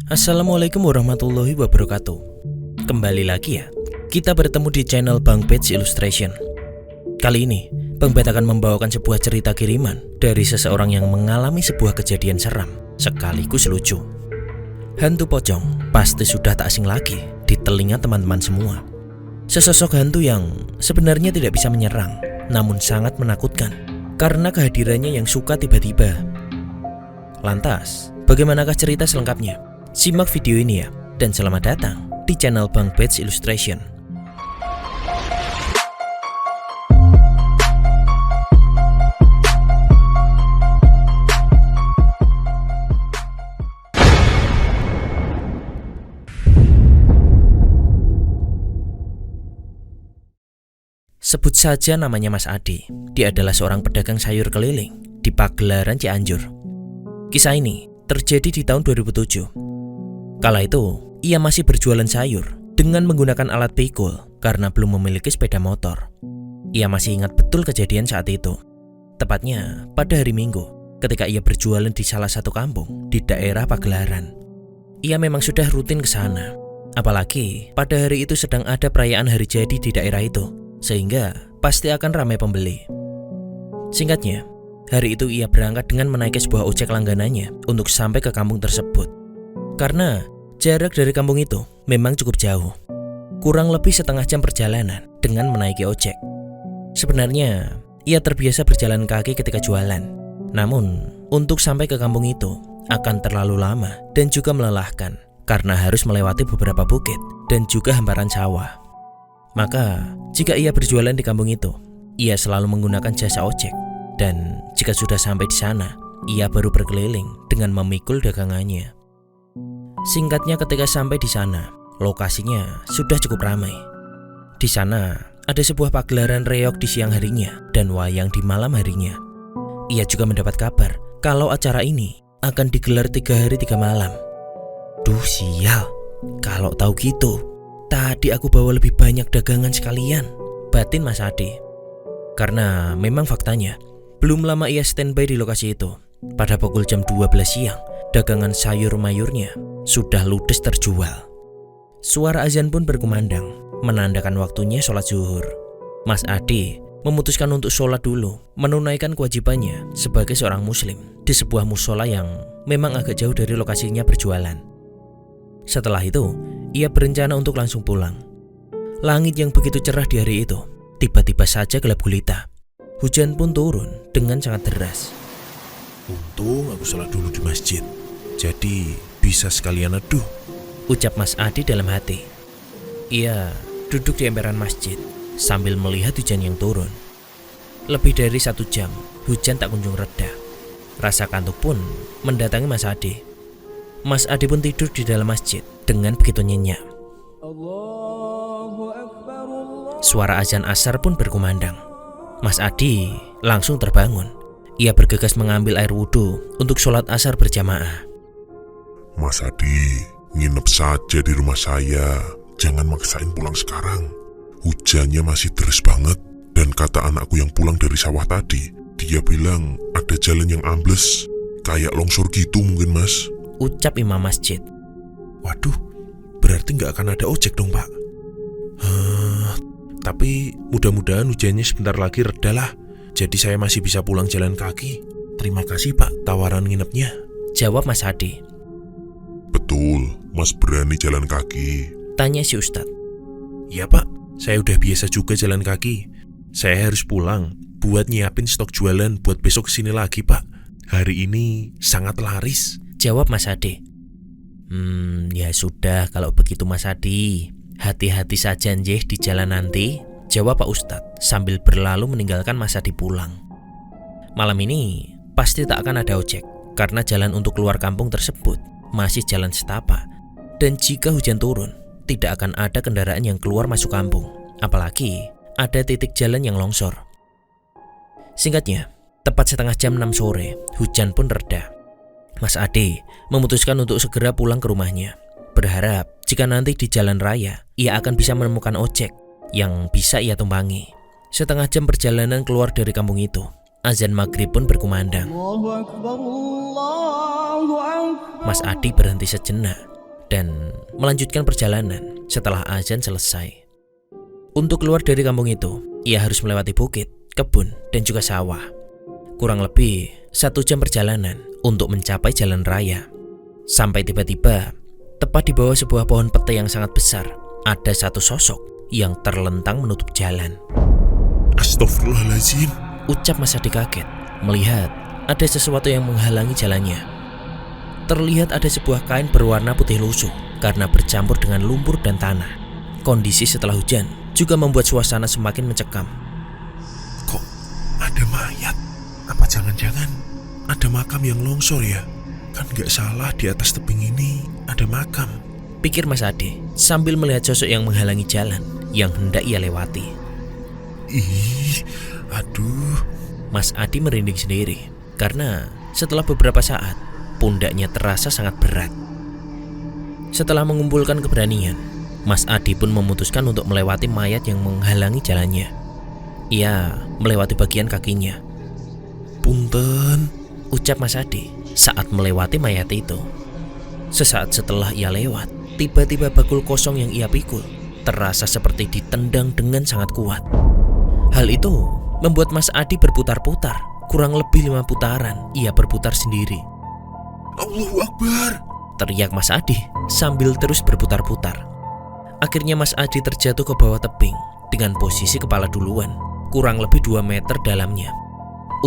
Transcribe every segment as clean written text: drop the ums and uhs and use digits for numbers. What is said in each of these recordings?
Assalamualaikum warahmatullahi wabarakatuh. Kembali lagi ya, kita bertemu di channel Bang Pets Illustration. Kali ini, Bang Pet akan membawakan sebuah cerita kiriman dari seseorang yang mengalami sebuah kejadian seram sekaligus lucu. Hantu pocong pasti sudah tak asing lagi di telinga teman-teman semua. Sesosok hantu yang sebenarnya tidak bisa menyerang, namun sangat menakutkan karena kehadirannya yang suka tiba-tiba. Lantas, bagaimanakah cerita selengkapnya? Simak video ini ya, dan selamat datang di channel Bang Pets Illustration. Sebut saja namanya Mas Adi. Dia adalah seorang pedagang sayur keliling di Pagelaran Cianjur. Kisah ini terjadi di tahun 2007. Kala itu, ia masih berjualan sayur dengan menggunakan alat pikul karena belum memiliki sepeda motor. Ia masih ingat betul kejadian saat itu. Tepatnya pada hari Minggu, ketika ia berjualan di salah satu kampung di daerah Pagelaran. Ia memang sudah rutin ke sana. Apalagi pada hari itu sedang ada perayaan hari jadi di daerah itu, sehingga pasti akan ramai pembeli. Singkatnya, hari itu ia berangkat dengan menaiki sebuah ojek langganannya untuk sampai ke kampung tersebut. Karena jarak dari kampung itu memang cukup jauh, kurang lebih setengah jam perjalanan dengan menaiki ojek. Sebenarnya, ia terbiasa berjalan kaki ketika jualan. Namun, untuk sampai ke kampung itu akan terlalu lama dan juga melelahkan karena harus melewati beberapa bukit dan juga hamparan sawah. Maka, jika ia berjualan di kampung itu, ia selalu menggunakan jasa ojek. Dan jika sudah sampai di sana, ia baru berkeliling dengan memikul dagangannya. Singkatnya, ketika sampai di sana, lokasinya sudah cukup ramai. Di sana ada sebuah pagelaran reog di siang harinya dan wayang di malam harinya. Ia juga mendapat kabar kalau acara ini akan digelar 3 hari 3 malam. Duh sial, kalau tahu gitu, tadi aku bawa lebih banyak dagangan sekalian, batin Mas Adi. Karena memang faktanya, belum lama ia standby di lokasi itu. Pada pukul jam 12 siang, dagangan sayur mayurnya sudah ludes terjual. Suara azan pun berkumandang, menandakan waktunya sholat zuhur. Mas Adi memutuskan untuk sholat dulu, menunaikan kewajibannya sebagai seorang muslim di sebuah musola yang memang agak jauh dari lokasinya berjualan. Setelah itu, ia berencana untuk langsung pulang. Langit yang begitu cerah di hari itu tiba-tiba saja gelap gulita. Hujan pun turun dengan sangat deras. Untung aku sholat dulu di masjid, jadi bisa sekalian neduh, ucap Mas Adi dalam hati. Ia duduk di emperan masjid sambil melihat hujan yang turun. Lebih dari 1 jam, hujan tak kunjung reda. Rasa kantuk pun mendatangi Mas Adi. Mas Adi pun tidur di dalam masjid dengan begitu nyenyak. Suara azan asar pun berkumandang. Mas Adi langsung terbangun. Ia bergegas mengambil air wudhu untuk sholat asar berjamaah. Mas Adi, nginep saja di rumah saya. Jangan maksain pulang sekarang. Hujannya masih deras banget. Dan kata anakku yang pulang dari sawah tadi, dia bilang ada jalan yang ambles, kayak longsor gitu mungkin mas, ucap imam masjid. Waduh, berarti gak akan ada ojek dong pak. Tapi mudah-mudahan hujannya sebentar lagi reda lah. Jadi saya masih bisa pulang jalan kaki. Terima kasih pak tawaran nginepnya, jawab Mas Adi. Betul, mas berani jalan kaki? Tanya si Ustadz. Ya pak, saya udah biasa juga jalan kaki. Saya harus pulang buat nyiapin stok jualan buat besok kesini lagi pak. Hari ini sangat laris, jawab Mas Adi. Ya sudah kalau begitu Mas Adi. Hati-hati saja njeh di jalan nanti, jawab Pak Ustadz sambil berlalu meninggalkan Mas Adi pulang. Malam ini pasti tak akan ada ojek karena jalan untuk keluar kampung tersebut masih jalan setapak. Dan jika hujan turun, tidak akan ada kendaraan yang keluar masuk kampung. Apalagi ada titik jalan yang longsor. Singkatnya, tepat setengah jam 6 sore, hujan pun reda. Mas Adi memutuskan untuk segera pulang ke rumahnya. Berharap jika nanti di jalan raya, ia akan bisa menemukan ojek yang bisa ia tumpangi. Setengah jam perjalanan keluar dari kampung itu, Azan maghrib pun berkumandang. Allahu Akbar, Allahu Akbar. Mas Adi berhenti sejenak dan melanjutkan perjalanan setelah azan selesai. Untuk keluar dari kampung itu, ia harus melewati bukit, kebun, dan juga sawah. Kurang lebih 1 jam perjalanan untuk mencapai jalan raya. Sampai tiba-tiba, tepat di bawah sebuah pohon pete yang sangat besar, ada satu sosok yang terlentang menutup jalan. Astagfirullahaladzim. Ucap Mas Adi kaget melihat ada sesuatu yang menghalangi jalannya. Terlihat ada sebuah kain berwarna putih lusuh karena bercampur dengan lumpur dan tanah. Kondisi setelah hujan juga membuat suasana semakin mencekam. Kok ada mayat? Apa jangan-jangan ada makam yang longsor ya? Kan gak salah di atas tebing ini ada makam. Pikir Mas Adi sambil melihat sosok yang menghalangi jalan yang hendak ia lewati. Ih, aduh. Mas Adi merinding sendiri karena setelah beberapa saat pundaknya terasa sangat berat. Setelah mengumpulkan keberanian, Mas Adi pun memutuskan untuk melewati mayat yang menghalangi jalannya. Ia melewati bagian kakinya. Punten, Ucap Mas Adi saat melewati mayat itu. Sesaat setelah ia lewat, tiba-tiba bakul kosong yang ia pikul terasa seperti ditendang dengan sangat kuat. Hal itu membuat Mas Adi berputar-putar. Kurang lebih 5 putaran ia berputar sendiri. Allahu Akbar. Teriak Mas Adi sambil terus berputar-putar. Akhirnya Mas Adi terjatuh ke bawah tebing dengan posisi kepala duluan, kurang lebih 2 meter dalamnya.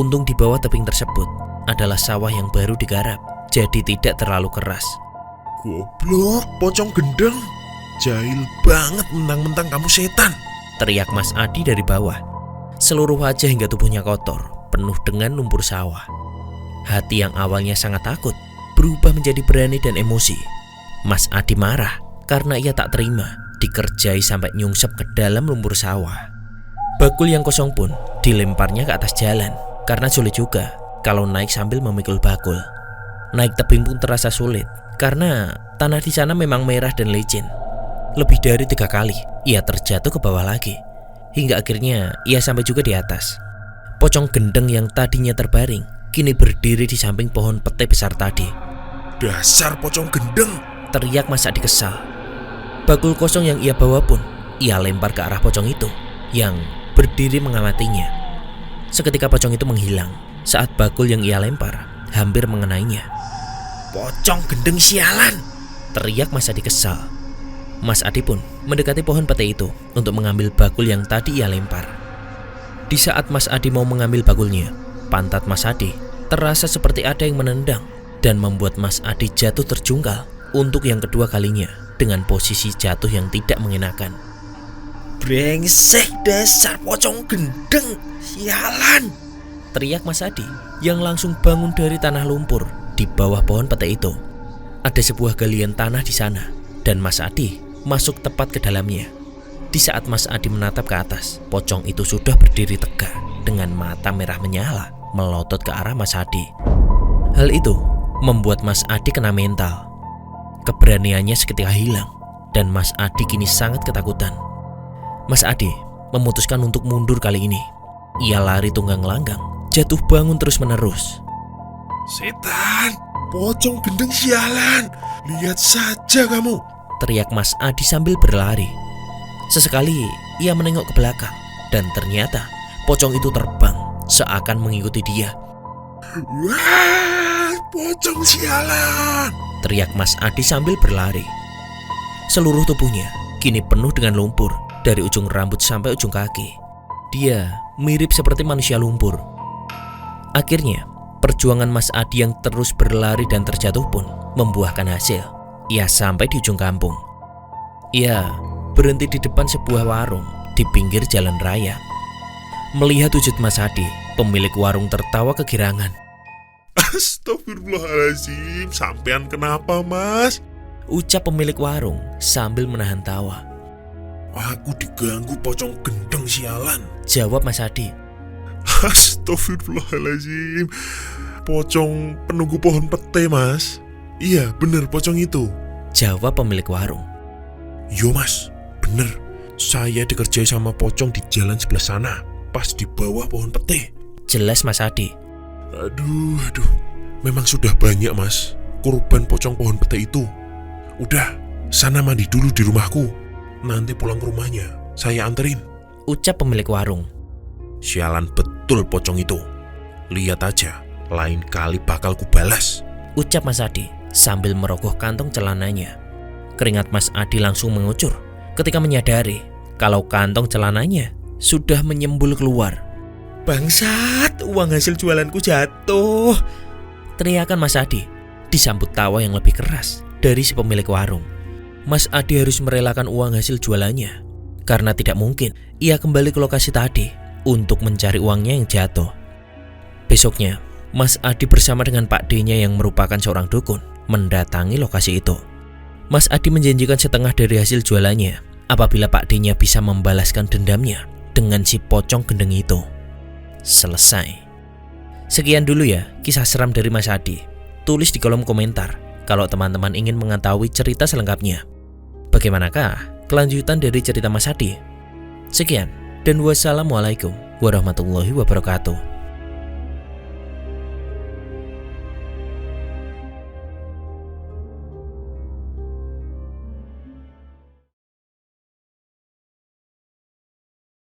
Untung di bawah tebing tersebut adalah sawah yang baru digarap, jadi tidak terlalu keras. Goblok, pocong gendeng. Jahil banget mentang-mentang kamu setan. Teriak Mas Adi dari bawah. Seluruh wajah hingga tubuhnya kotor, penuh dengan lumpur sawah. Hati yang awalnya sangat takut berubah menjadi berani dan emosi. Mas Adi marah karena ia tak terima dikerjai sampai nyungsep ke dalam lumpur sawah. Bakul yang kosong pun dilemparnya ke atas jalan karena sulit juga kalau naik sambil memikul bakul. Naik tebing pun terasa sulit karena tanah di sana memang merah dan licin. Lebih dari 3 kali ia terjatuh ke bawah lagi, hingga akhirnya ia sampai juga di atas. Pocong gendeng yang tadinya terbaring kini berdiri di samping pohon pete besar tadi. Dasar pocong gendeng. Teriak Mas Adi kesal. Bakul kosong yang ia bawa pun ia lempar ke arah pocong itu yang berdiri mengamatinya. Seketika pocong itu menghilang saat bakul yang ia lempar hampir mengenainya. Pocong gendeng sialan! Teriak Mas Adi kesal. Mas Adi pun mendekati pohon pete itu untuk mengambil bakul yang tadi ia lempar. Di saat Mas Adi mau mengambil bakulnya, pantat Mas Adi terasa seperti ada yang menendang dan membuat Mas Adi jatuh terjungkal untuk yang kedua kalinya dengan posisi jatuh yang tidak mengenakan. Brengsek dasar pocong gendeng, sialan! Teriak Mas Adi yang langsung bangun dari tanah lumpur di bawah pohon pete itu. Ada sebuah galian tanah di sana dan Mas Adi masuk tepat ke dalamnya. Di saat Mas Adi menatap ke atas, pocong itu sudah berdiri tegak dengan mata merah menyala melotot ke arah Mas Adi. Hal itu membuat Mas Adi kena mental. Keberaniannya seketika hilang dan Mas Adi kini sangat ketakutan. Mas Adi memutuskan untuk mundur kali ini. Ia lari tunggang langgang, jatuh bangun terus menerus. Setan, pocong gendeng sialan. Lihat saja kamu. Teriak Mas Adi sambil berlari. Sesekali ia menengok ke belakang dan ternyata pocong itu terbang seakan mengikuti dia. Wah, pocong sialan. Teriak Mas Adi sambil berlari. Seluruh tubuhnya kini penuh dengan lumpur dari ujung rambut sampai ujung kaki. Dia mirip seperti manusia lumpur. Akhirnya perjuangan Mas Adi yang terus berlari dan terjatuh pun membuahkan hasil. Ia sampai di ujung kampung. Ia berhenti di depan sebuah warung di pinggir jalan raya. Melihat wujud Mas Adi, pemilik warung tertawa kegirangan. Astagfirullahaladzim, sampean kenapa mas? Ucap pemilik warung sambil menahan tawa. Aku diganggu pocong gendeng sialan. Jawab Mas Adi. Astagfirullahaladzim, pocong penunggu pohon pete mas. Iya bener pocong itu. Jawab pemilik warung. Yo mas, bener. Saya dikerjai sama pocong di jalan sebelah sana, pas di bawah pohon pete. Jelas Mas Adi. Aduh, memang sudah banyak mas korban pocong pohon pete itu. Udah, sana mandi dulu di rumahku. Nanti pulang ke rumahnya saya anterin, ucap pemilik warung. Sialan betul pocong itu. Lihat aja, lain kali bakal kubalas, ucap Mas Adi sambil merogoh kantong celananya. Keringat Mas Adi langsung mengucur ketika menyadari kalau kantong celananya sudah menyembul keluar. Bangsat, uang hasil jualanku jatuh, teriakan Mas Adi disambut tawa yang lebih keras dari si pemilik warung. Mas Adi harus merelakan uang hasil jualannya karena tidak mungkin ia kembali ke lokasi tadi untuk mencari uangnya yang jatuh. Besoknya, Mas Adi bersama dengan Pak D-nya yang merupakan seorang dukun mendatangi lokasi itu. Mas Adi menjanjikan setengah dari hasil jualannya apabila Pak D-nya bisa membalaskan dendamnya dengan si pocong gendeng itu. Selesai. Sekian dulu ya kisah seram dari Mas Adi. Tulis di kolom komentar kalau teman-teman ingin mengetahui cerita selengkapnya. Bagaimanakah kelanjutan dari cerita Mas Adi? Sekian dan wassalamualaikum warahmatullahi wabarakatuh.